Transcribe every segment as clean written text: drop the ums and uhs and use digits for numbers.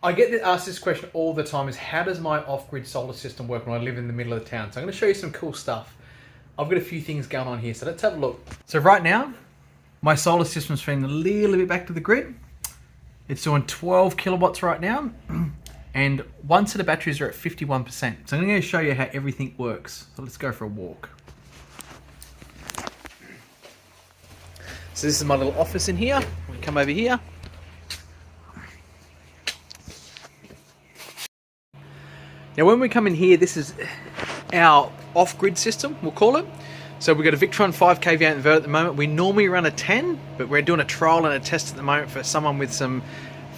I get asked this question all the time, is how does my off-grid solar system work when I live in the middle of the town? So I'm going to show you some cool stuff. I've got a few things going on here, so let's have a look. So right now, my solar system's feeding a little bit back to the grid. It's doing 12 kilowatts right now, and one set of batteries are at 51%. So I'm going to show you how everything works. So let's go for a walk. So this is my little office in here. We come over here. Now when we come in here, this is our off-grid system, we'll call it. So we've got a Victron 5 kVA inverter at the moment. We normally run a 10, but we're doing a trial and a test at the moment for someone with some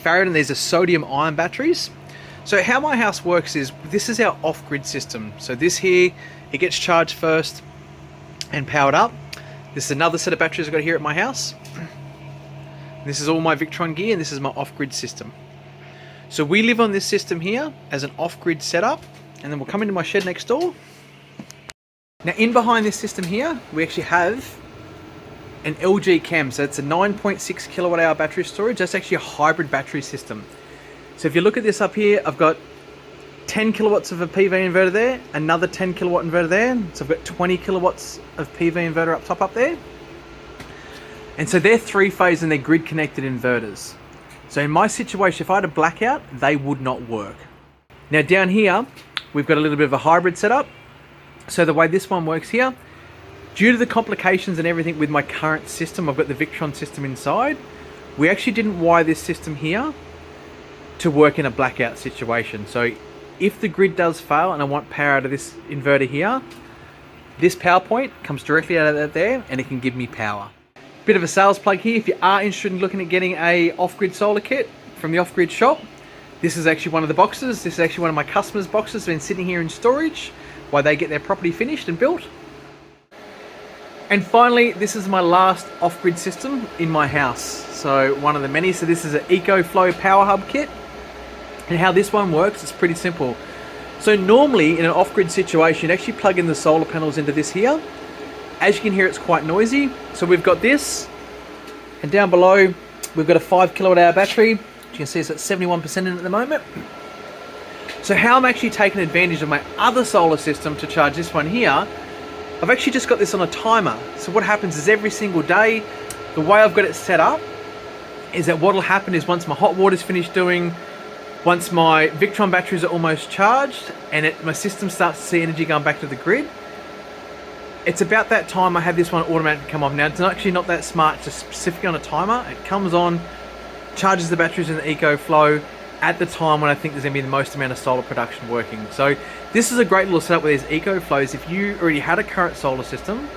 Farad, and these are sodium-ion batteries. So how my house works is, this is our off-grid system. So this here, it gets charged first and powered up. This is another set of batteries I've got here at my house. This is all my Victron gear, and this is my off-grid system. So we live on this system here as an off-grid setup, and then we'll come into my shed next door. Now in behind this system here, we actually have an LG Chem. So it's a 9.6 kilowatt hour battery storage. That's actually a hybrid battery system. So if you look at this up here, I've got 10 kilowatts of a PV inverter there, another 10 kilowatt inverter there. So I've got 20 kilowatts of PV inverter up top up there. And so they're three-phase and they're grid connected inverters. So in my situation, if I had a blackout, they would not work. Now down here, we've got a little bit of a hybrid setup. So the way this one works here, due to the complications and everything with my current system, I've got the Victron system inside. We actually didn't wire this system here to work in a blackout situation. So if the grid does fail and I want power out of this inverter here, this power point comes directly out of there and it can give me power. Bit of a sales plug here. If you are interested in looking at getting a off-grid solar kit from the off-grid shop, this is actually one of the boxes. This is actually one of my customers' boxes. It's been sitting here in storage while they get their property finished and built. And finally, this is my last off-grid system in my house. So one of the many. So this is an EcoFlow Power Hub Kit. And how this one works, it's pretty simple. So normally in an off-grid situation, you actually plug in the solar panels into this here. As you can hear, it's quite noisy. So we've got this, and down below, we've got a 5 kilowatt hour battery. As you can see, it's at 71% in at the moment. So how I'm actually taking advantage of my other solar system to charge this one here, I've actually just got this on a timer. So what happens is every single day, the way I've got it set up is that what will happen is once my hot water's finished doing, once my Victron batteries are almost charged, and my system starts to see energy going back to the grid, it's about that time I have this one automatically come off. Now it's actually not that smart, it's just specifically on a timer. It comes on, charges the batteries in the EcoFlow at the time when I think there's going to be the most amount of solar production working. So this is a great little setup with these EcoFlows. If you already had a current solar system,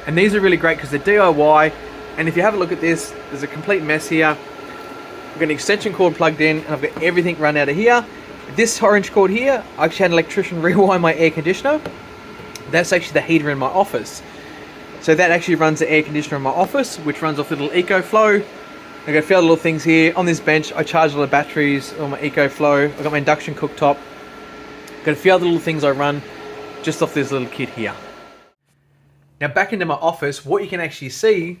and these are really great because they're DIY, and if you have a look at this, there's a complete mess here. I've got an extension cord plugged in, and I've got everything run out of here. This orange cord here, I actually had an electrician rewire my air conditioner. That's actually the heater in my office. So that actually runs the air conditioner in my office, which runs off the little EcoFlow. I've got a few other little things here. On this bench, I charge all the batteries on my EcoFlow. I've got my induction cooktop. Got a few other little things I run just off this little kit here. Now back into my office, what you can actually see,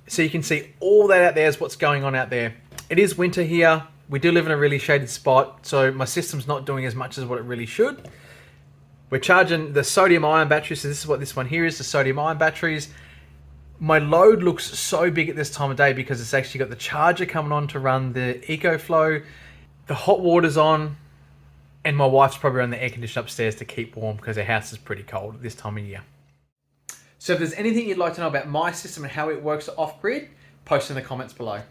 so you can see all that out there is what's going on out there. It is winter here. We do live in a really shaded spot, so my system's not doing as much as what it really should. We're charging the sodium ion batteries, so this is what this one here is, the sodium ion batteries. My load looks so big at this time of day because it's actually got the charger coming on to run the EcoFlow, the hot water's on, and my wife's probably on the air conditioner upstairs to keep warm because her house is pretty cold at this time of year. So if there's anything you'd like to know about my system and how it works off-grid, post in the comments below.